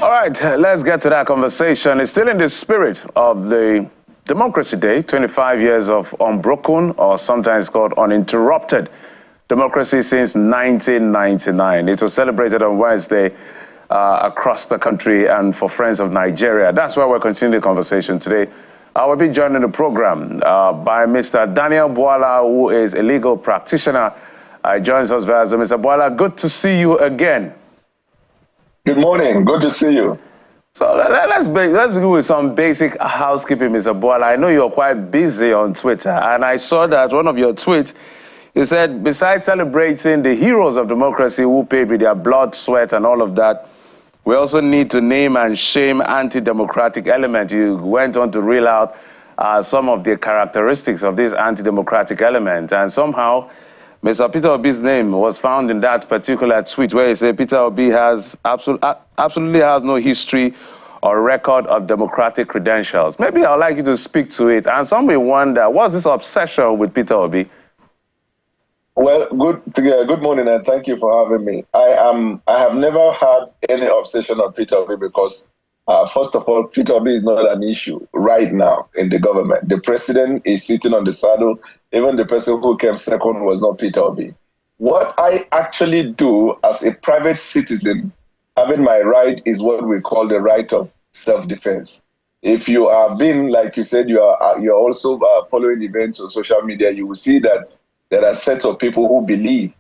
All right, let's get to that conversation. It's still in the spirit of the Democracy Day, 25 years of unbroken, or sometimes called uninterrupted, democracy since 1999. It was celebrated on Wednesday across the country and for friends of Nigeria. That's why we're continuing the conversation today. I will be joined in the program by Mr. Daniel Bwala, who is a legal practitioner. Joins us via Zoom. Mr. Bwala, good to see you again. Good morning. Good to see you. So let's begin with some basic housekeeping, Mr. Bwala. I know you're quite busy on Twitter, and I saw that one of your tweets, you said, besides celebrating the heroes of democracy who paid with their blood, sweat, and all of that, we also need to name and shame anti-democratic element. You went on to reel out some of the characteristics of this anti-democratic element, and somehow Mr. Peter Obi's name was found in that particular tweet where he said Peter Obi has absolutely has no history or record of democratic credentials. Maybe I'd like you to speak to it. And some may wonder, what's this obsession with Peter Obi? Well, good morning, and thank you for having me. I have never had any obsession on Peter Obi because, first of all, Peter Obi is not an issue right now in the government. The president is sitting on the saddle. Even the person who came second was not Peter Obi. What I actually do as a private citizen, having my right, is what we call the right of self-defense. If you are being, like you said, you're also following events on social media, you will see that there are sets of people who believe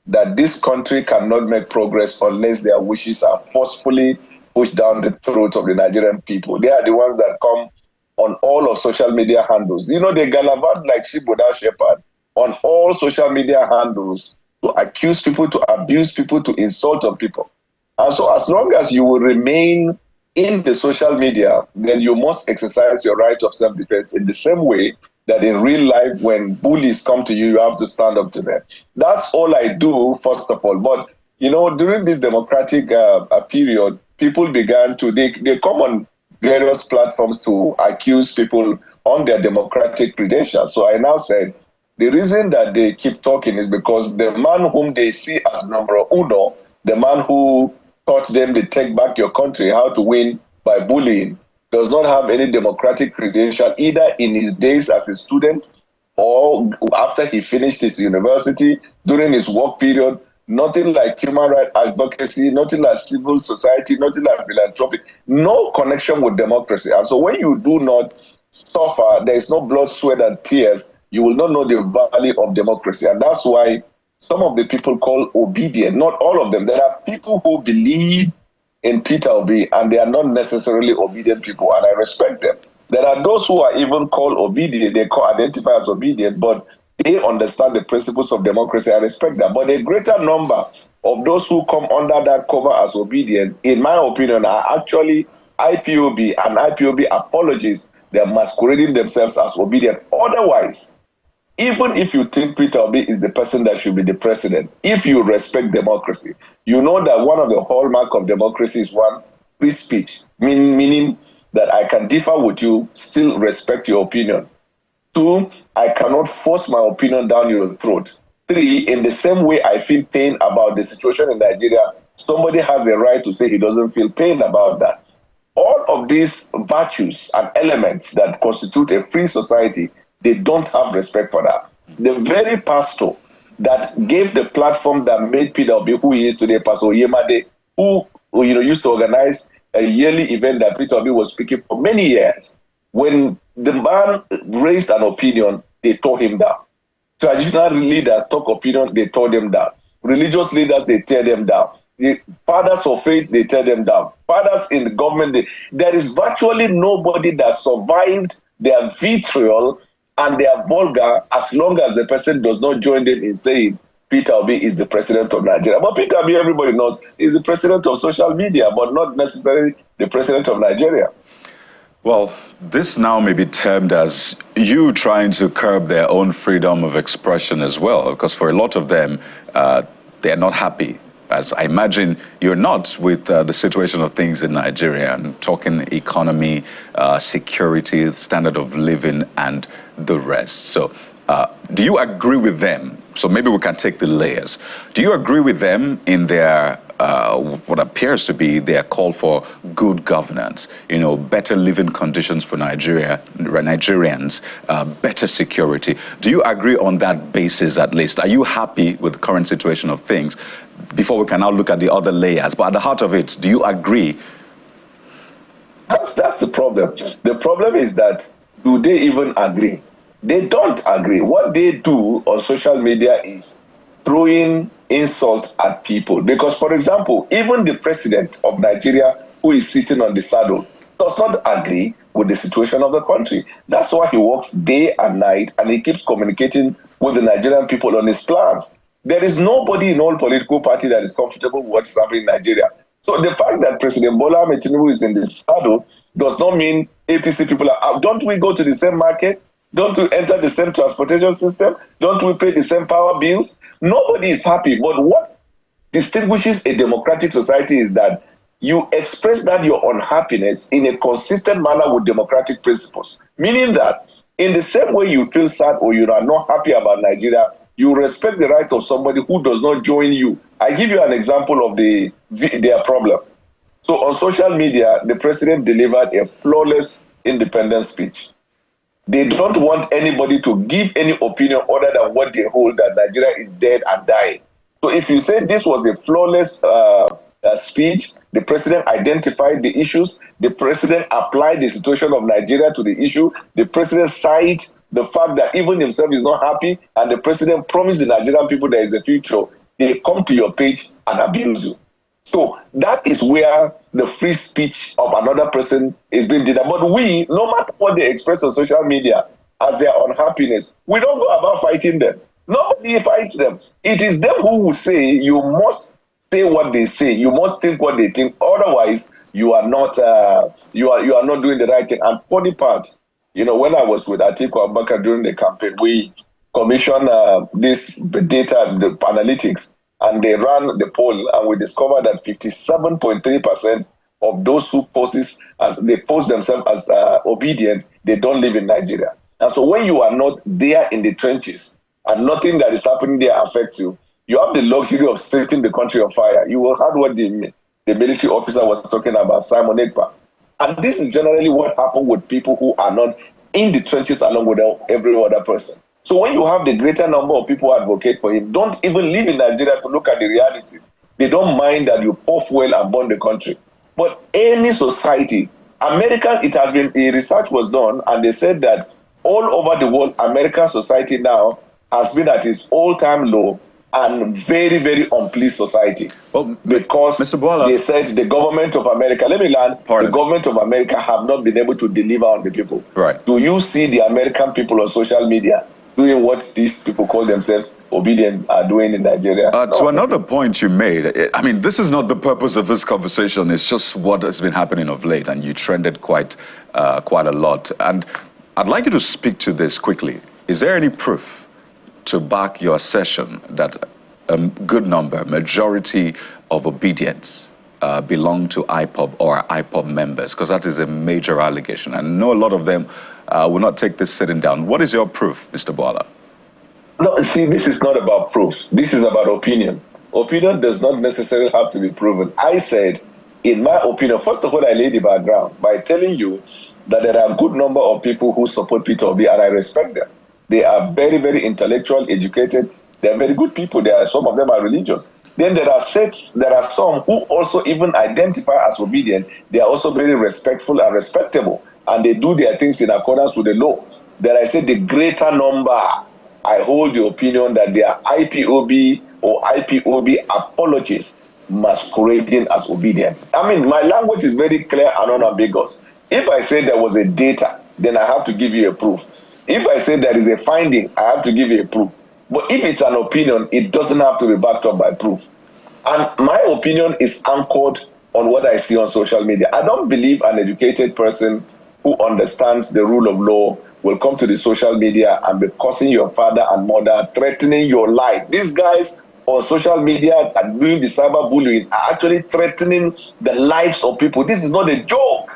that this country cannot make progress unless their wishes are forcefully pushed down the throat of the Nigerian people. They are the ones that come on all of social media handles. You know, they gallivant like sheep without shepherd on all social media handles to accuse people, to abuse people, to insult on people. And so as long as you will remain in the social media, then you must exercise your right of self-defense in the same way that in real life, when bullies come to you, you have to stand up to them. That's all I do, first of all. But, you know, during this democratic period, people began to, they come on various platforms to accuse people on their democratic credentials. So I now said, the reason that they keep talking is because the man whom they see as number uno, the man who taught them to take back your country, how to win by bullying, does not have any democratic credential either in his days as a student or after he finished his university, during his work period. Nothing like human rights advocacy, nothing like civil society, nothing like philanthropy, no connection with democracy. And so when you do not suffer, there is no blood, sweat, and tears, you will not know the value of democracy. And that's why some of the people call obedient, not all of them. There are people who believe in Peter Obi, and they are not necessarily obedient people, and I respect them. There are those who are even called obedient, they identify as obedient, but they understand the principles of democracy. I respect that. But a greater number of those who come under that cover as obedient, in my opinion, are actually IPOB and IPOB apologists. They're masquerading themselves as obedient. Otherwise, even if you think Peter Obi is the person that should be the president, if you respect democracy, you know that one of the hallmarks of democracy is one, free speech, meaning that I can differ with you, still respect your opinion. 2, I cannot force my opinion down your throat. 3, in the same way I feel pain about the situation in Nigeria, somebody has the right to say he doesn't feel pain about that. All of these virtues and elements that constitute a free society, they don't have respect for that. The very pastor that gave the platform that made Peter Obi who he is today, Pastor Yemade, who used to organize a yearly event that Peter Obi was speaking for many years, when the man raised an opinion, they tore him down. Traditional leaders talk opinion, they tore them down. Religious leaders, they tear them down. The fathers of faith, they tear them down. Fathers in the government, there is virtually nobody that survived their vitriol and they are vulgar as long as the person does not join them in saying Peter Obi is the president of Nigeria. But Peter Obi, everybody knows, is the president of social media, but not necessarily the president of Nigeria. Well, this now may be termed as you trying to curb their own freedom of expression as well, because for a lot of them, they're not happy. As I imagine you're not with the situation of things in Nigeria, and talking economy, security, standard of living, and the rest. So do you agree with them? So maybe we can take the layers. Do you agree with them in their what appears to be their call for good governance, better living conditions for Nigerians, better security. Do you agree on that basis at least? Are you happy with the current situation of things? Before we can now look at the other layers, but at the heart of it, do you agree? That's the problem. The problem is that, do they even agree? They don't agree. What they do on social media is throwing insult at people. Because, for example, even the president of Nigeria, who is sitting on the saddle, does not agree with the situation of the country. That's why he works day and night, and he keeps communicating with the Nigerian people on his plans. There is nobody in all political party that is comfortable with what is happening in Nigeria. So the fact that President Bwala Tinubu is in the saddle does not mean APC people are out. Don't we go to the same market? Don't we enter the same transportation system? Don't we pay the same power bills? Nobody is happy. But what distinguishes a democratic society is that you express that your unhappiness in a consistent manner with democratic principles. Meaning that in the same way you feel sad or you are not happy about Nigeria, you respect the right of somebody who does not join you. I give you an example of their problem. So on social media, the president delivered a flawless independence speech. They don't want anybody to give any opinion other than what they hold, that Nigeria is dead and dying. So if you say this was a flawless speech, the president identified the issues, the president applied the situation of Nigeria to the issue, the president cited the fact that even himself is not happy, and the president promised the Nigerian people there is a future, they come to your page and abuse you. So that is where the free speech of another person is being denied. But we, no matter what they express on social media as their unhappiness, we don't go about fighting them. Nobody fights them. It is them who will say, you must say what they say, you must think what they think, otherwise you are not you are not doing the right thing. And funny part, when I was with Atiku Abubakar during the campaign, we commissioned this data, the analytics, and they ran the poll, and we discovered that 57.3% of those who post themselves as obedient, they don't live in Nigeria. And so when you are not there in the trenches and nothing that is happening there affects you, you have the luxury of setting the country on fire. You will have what the military officer was talking about, Simon Ekpa. And this is generally what happens with people who are not in the trenches along with every other person. So when you have the greater number of people who advocate for him, don't even live in Nigeria to look at the realities. They don't mind that you pour fuel and burn the country. But any society, it has been, a research was done, and they said that all over the world, American society now has been at its all-time low and very, very unpleased society. Well, because Mr. Bwala, they said the government of America, let me land, the government of America have not been able to deliver on the people. Right. Do you see the American people on social media doing what these people call themselves obedient are doing in Nigeria? To another point you made, I mean, this is not the purpose of this conversation. It's just what has been happening of late, and you trended quite a lot. And I'd like you to speak to this quickly. Is there any proof to back your assertion that a good majority of obedience belong to IPOB or IPOB members? Because that is a major allegation. And I know a lot of them will not take this sitting down. What is your proof, Mr. Bwala? No, see, this is not about proofs. This is about opinion. Opinion does not necessarily have to be proven. I said, in my opinion, first of all, I laid the background by telling you that there are a good number of people who support Peter Obi, and I respect them. They are very, very intellectual, educated. They are very good people. Some of them are religious. Then there are some who also even identify as obedient. They are also very respectful and respectable, and they do their things in accordance with the law. Then I said the greater number, I hold the opinion that they are IPOB or IPOB apologists masquerading as obedient. I mean, my language is very clear and unambiguous. If I say there was a data, then I have to give you a proof. If I say there is a finding, I have to give you a proof. But if it's an opinion, it doesn't have to be backed up by proof. And my opinion is anchored on what I see on social media. I don't believe an educated person who understands the rule of law will come to the social media and be cursing your father and mother, threatening your life. These guys on social media and doing the cyberbullying are actually threatening the lives of people. This is not a joke.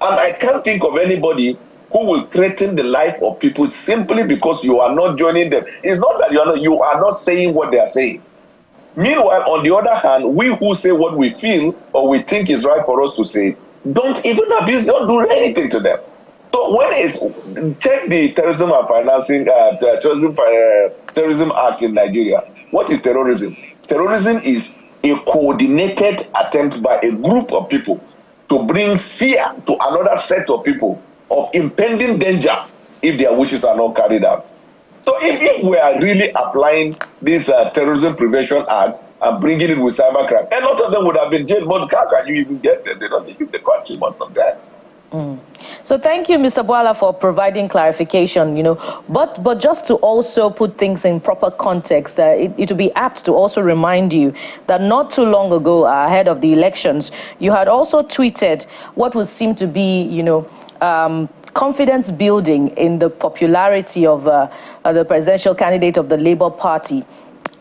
And I can't think of anybody who will threaten the life of people simply because you are not joining them. It's not that you are not saying what they are saying. Meanwhile, on the other hand, we who say what we feel or we think is right for us to say, don't even abuse, don't do anything to them. So when it's, check the Terrorism and Financing, Terrorism Act in Nigeria. What is terrorism? Terrorism is a coordinated attempt by a group of people to bring fear to another set of people of impending danger if their wishes are not carried out. So if we are really applying this Terrorism Prevention Act and bringing it with cybercrime, a lot of them would have been jailed, but how can you even get them? They don't leave the country, most of them. So thank you, Mr. Bwala, for providing clarification, but just to also put things in proper context, it would be apt to also remind you that not too long ago, ahead of the elections, you had also tweeted what would seem to be, confidence building in the popularity of the presidential candidate of the Labour Party.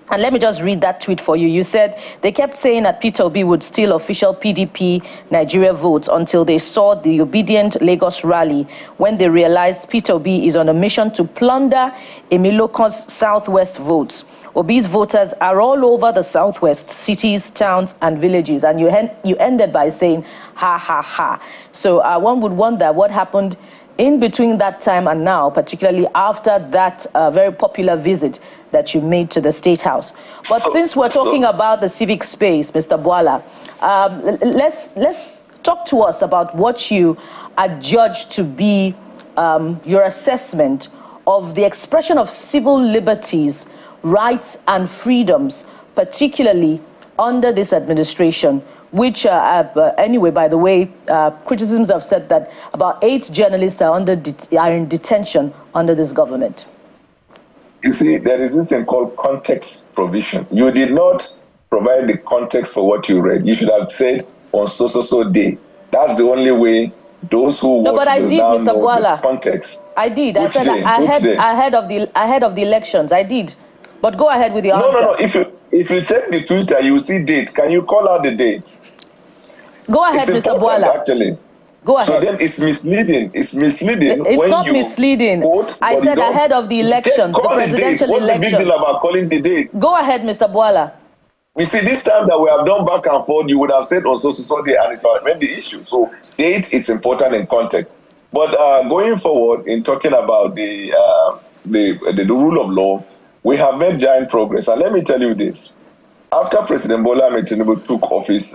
And let me just read that tweet for you. You said they kept saying that Peter Obi would steal official PDP Nigeria votes until they saw the obedient Lagos rally, when they realized Peter Obi is on a mission to plunder Emiloko's Southwest votes. Obi's voters are all over the Southwest, cities, towns, and villages. And you ended by saying, ha, ha, ha. So one would wonder what happened in between that time and now, particularly after that very popular visit that you made to the State House. But since we're talking about the civic space, Mr. Bwala, let's talk to us about what you adjudge to be your assessment of the expression of civil liberties, rights, and freedoms, particularly under this administration, which anyway, by the way, criticisms have said that about 8 journalists are in detention under this government. You see, there is this thing called context provision. You did not provide the context for what you read. You should have said on so day. That's the only way those who no, but I did, now Mr. know Bwala. The context. I said ahead of the elections. I did. But go ahead with your answer. No. If you check the Twitter, you see date. Can you call out the dates? Go ahead, Mr. Bwala. Actually. Go ahead. So then it's misleading. It's misleading. It's not misleading. I said ahead of the elections, the presidential elections. What's the big deal about calling the date? Go ahead, Mr. Bwala. You see, this time that we have done back and forth, you would have said on so day, and it's already the issue. So date, it's important in context. But going forward, in talking about the rule of law, we have made giant progress. And let me tell you this. After President Bwala Tinubu took office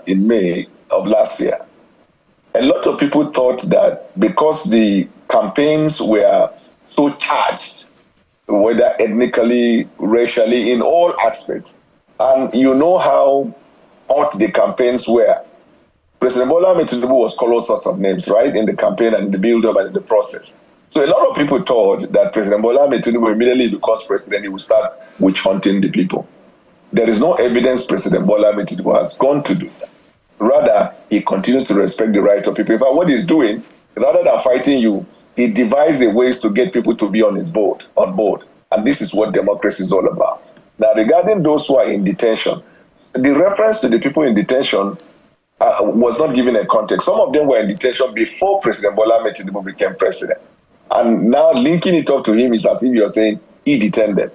in May of last year, a lot of people thought that because the campaigns were so charged, whether ethnically, racially, in all aspects, and you know how hot the campaigns were, President Bwala Tinubu was called all sorts of names, right, in the campaign and in the build-up and in the process. So a lot of people thought that President Bwala Tinubu immediately becomes president, he will start witch hunting the people. There is no evidence President Bwala Tinubu has gone to do that. Rather, he continues to respect the right of people. In fact, what he's doing, rather than fighting you, he devised the ways to get people to be on board. And this is what democracy is all about. Now, regarding those who are in detention, the reference to the people in detention was not given a context. Some of them were in detention before President Bwala Tinubu became president. And now linking it up to him is as if you're saying he detained them.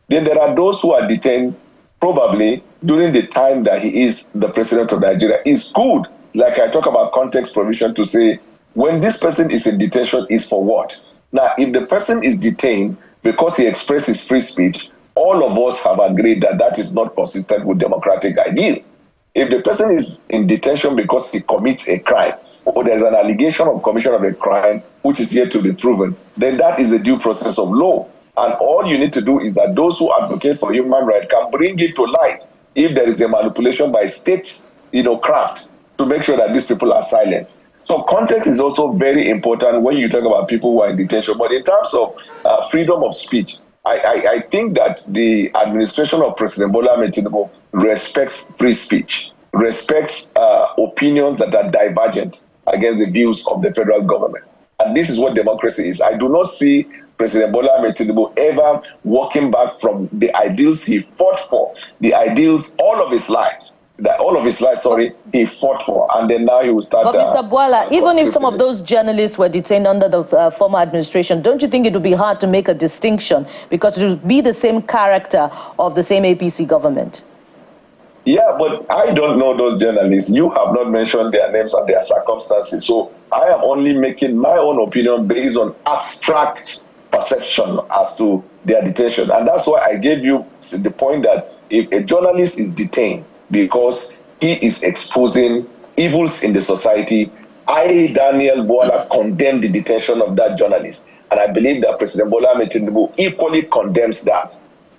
Then there are those who are detained probably during the time that he is the president of Nigeria. It's good, like I talk about context provision, to say when this person is in detention is for what? Now, if the person is detained because he expressed his free speech, all of us have agreed that that is not consistent with democratic ideals. If the person is in detention because he commits a crime, or there's an allegation of commission of a crime which is yet to be proven, then that is the due process of law. And all you need to do is that those who advocate for human rights can bring it to light if there is a manipulation by state, craft to make sure that these people are silenced. So context is also very important when you talk about people who are in detention. But in terms of freedom of speech, I think that the administration of President Bwala Tinubu respects free speech, respects opinions that are divergent against the views of the federal government. And this is what democracy is. I do not see President Bwala Tinubu ever walking back from the ideals he fought for, the ideals all of his life, he fought for, and then now he will start. But Mr. Bwala, even if some of those journalists were detained under the former administration, don't you think it would be hard to make a distinction because it would be the same character of the same APC government? Yeah, but I don't know those journalists. You have not mentioned their names and their circumstances. So I am only making my own opinion based on abstract perception as to their detention. And that's why I gave you the point that if a journalist is detained because he is exposing evils in the society, I, Daniel Bwala, condemn the detention of that journalist. And I believe that President Bola Ahmed Tinubu equally condemns that.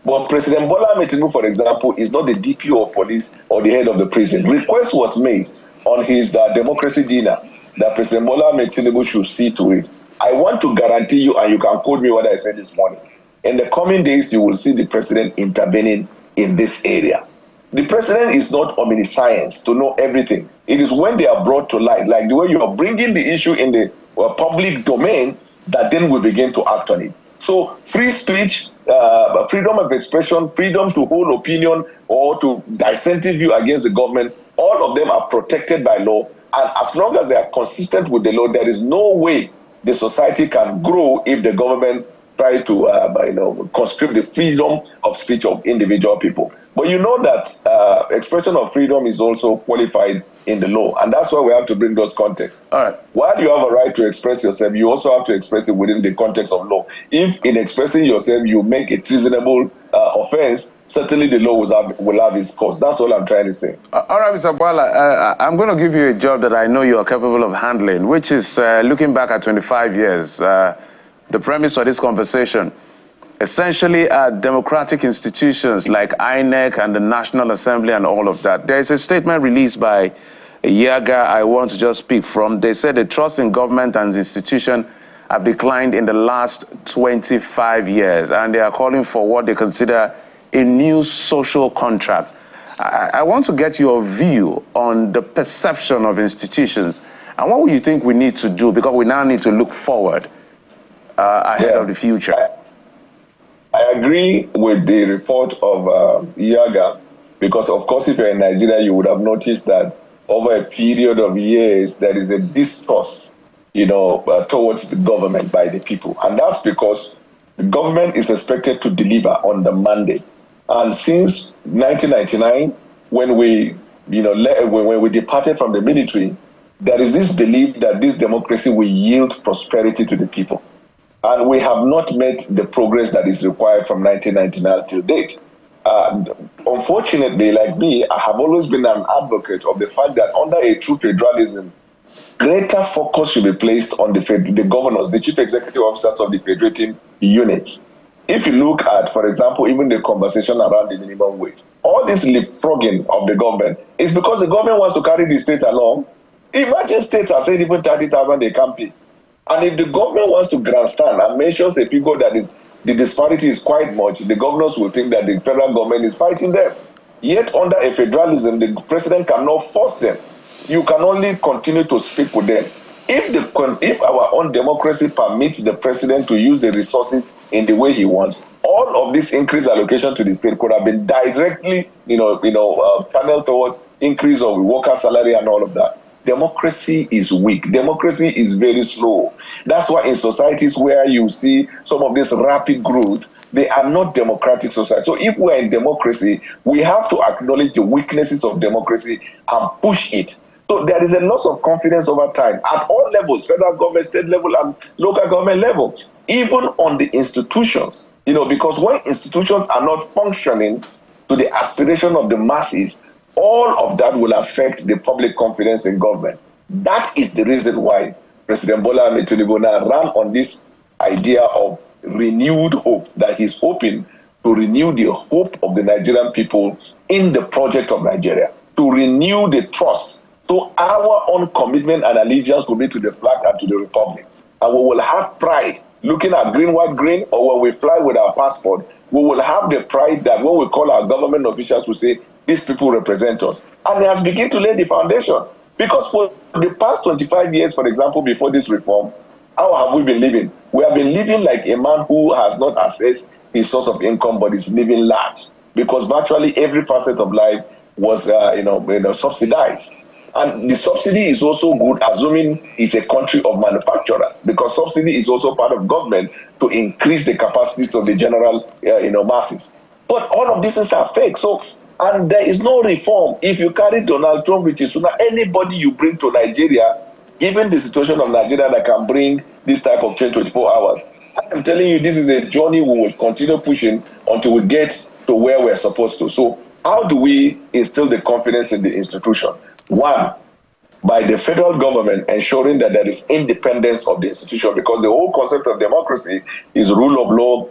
But President Bola Ahmed Tinubu, for example, is not the DPO of police or the head of the prison. Request was made on his democracy dinner that President Bola Ahmed Tinubu should see to it. I want to guarantee you, and you can quote me what I said this morning, in the coming days, you will see the president intervening in this area. The president is not omniscience to know everything. It is when they are brought to light, like the way you are bringing the issue in the public domain, that then we begin to act on it. So free speech, freedom of expression, freedom to hold opinion or to dissenting view against the government, all of them are protected by law. And as long as they are consistent with the law, there is no way the society can grow if the government try to conscript the freedom of speech of individual people. But you know that expression of freedom is also qualified in the law, and that's why we have to bring those contexts. All right. While you have a right to express yourself, you also have to express it within the context of law. If in expressing yourself you make a treasonable offense, certainly the law will have its course. That's all I'm trying to say. All right, Mr. Bwala, I'm going to give you a job that I know you are capable of handling, which is looking back at 25 years. The premise for this conversation, essentially democratic institutions like INEC and the National Assembly and all of that. There is a statement released by a Yaga I want to just speak from. They said the trust in government and institution have declined in the last 25 years, and they are calling for what they consider a new social contract. I want to get your view on the perception of institutions and what you think we need to do, because we now need to look forward ahead of the future. I agree with the report of Yaga, because of course if you're in Nigeria, you would have noticed that over a period of years, there is a distrust, towards the government by the people. And that's because the government is expected to deliver on the mandate. And since 1999, when we departed from the military, there is this belief that this democracy will yield prosperity to the people. And we have not made the progress that is required from 1999 till date. Unfortunately, like me, I have always been an advocate of the fact that under a true federalism, greater focus should be placed on the governors, the chief executive officers of the federating units. If you look at, for example, even the conversation around the minimum wage, all this leapfrogging of the government is because the government wants to carry the state along. Imagine states are saying even 30,000 they can't pay. And if the government wants to grandstand and mentions a figure that is the disparity is quite much, the governors will think that the federal government is fighting them. Yet under a federalism, the president cannot force them. You can only continue to speak with them. If our own democracy permits the president to use the resources in the way he wants, all of this increased allocation to the state could have been directly, channeled towards increase of worker salary and all of that. Democracy is weak. Democracy is very slow. That's why in societies where you see some of this rapid growth, they are not democratic societies. So if we're in democracy, we have to acknowledge the weaknesses of democracy and push it. So there is a loss of confidence over time at all levels, federal government, state level, and local government level, even on the institutions. Because when institutions are not functioning to the aspiration of the masses, all of that will affect the public confidence in government. That is the reason why President Bola Ahmed Tinubu now ran on this idea of renewed hope, that he's hoping to renew the hope of the Nigerian people in the project of Nigeria, to renew the trust. So our own commitment and allegiance will be to the flag and to the republic. And we will have pride looking at green, white, green, or when we fly with our passport, we will have the pride that when we call our government officials to say, these people represent us. And they have begun to lay the foundation. Because for the past 25 years, for example, before this reform, how have we been living? We have been living like a man who has not accessed his source of income, but is living large. Because virtually every facet of life was subsidized. And the subsidy is also good, assuming it's a country of manufacturers, because subsidy is also part of government to increase the capacities of the general masses. But all of these things are fake. So And there is no reform. If you carry Donald Trump, which is anybody you bring to Nigeria, given the situation of Nigeria that can bring this type of change 24 hours, I am telling you, this is a journey we will continue pushing until we get to where we're supposed to. So how do we instill the confidence in the institution? One, by the federal government ensuring that there is independence of the institution, because the whole concept of democracy is rule of law,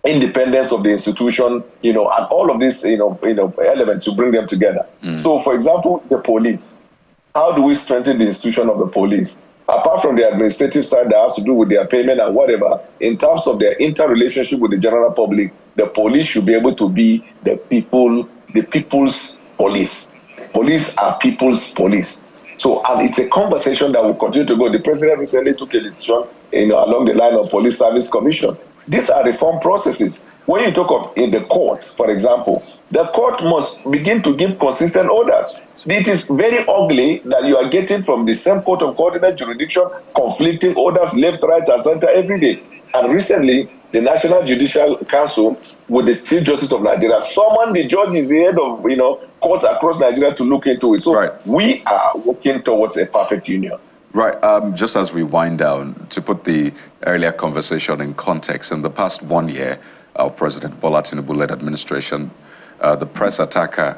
independence of the institution, and all of these, elements to bring them together. So, for example, the police. How do we strengthen the institution of the police? Apart from the administrative side that has to do with their payment and whatever, in terms of their interrelationship with the general public, the police should be able to be the people's police. Police are people's police. So, and it's a conversation that will continue to go. The president recently took a decision, along the line of police service commission. These are reform processes. When you talk of in the courts, for example, the court must begin to give consistent orders. It is very ugly that you are getting from the same court of coordinate jurisdiction conflicting orders left, right, and center every day. And recently, the National Judicial Council, with the Chief Justice of Nigeria, summoned the judge in the head of courts across Nigeria to look into it. So we are working towards a perfect union. Right. Just as we wind down, to put the earlier conversation in context, in the past 1 year, our President Bwala Tinubu-led administration, the press attacker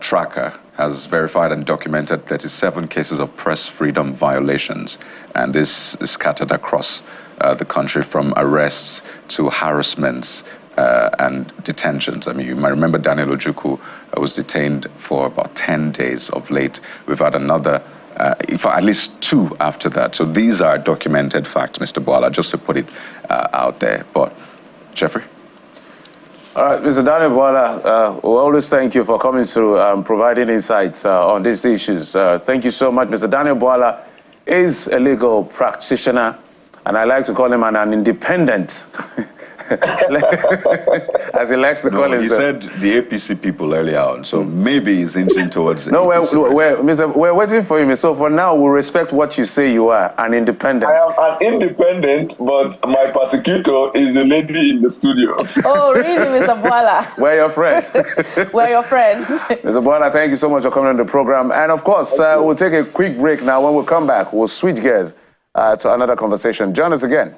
tracker has verified and documented 37 cases of press freedom violations, and this is scattered across the country, from arrests to harassments and detentions. I mean, you might remember Daniel Ojukwu was detained for about 10 days of late. We've had another at least 2 after that. So these are documented facts, Mr. Bwala, just to put it out there. But, Jeffrey? All right, Mr. Daniel Bwala, we always thank you for coming through and providing insights on these issues. Thank you so much. Mr. Daniel Bwala is a legal practitioner, and I like to call him an independent, as he likes to call himself. He said the APC people earlier on, so maybe he's hinting towards No, we're waiting for him. So for now, we'll respect what you say you are, an independent. I am an independent, but my persecutor is the lady in the studio. Oh, really, Mr. Bwala? We're your friends. We're your friends. Mr. Bwala, thank you so much for coming on the program. And of course, we'll take a quick break now. When we come back, we'll switch gears to another conversation. Join us again.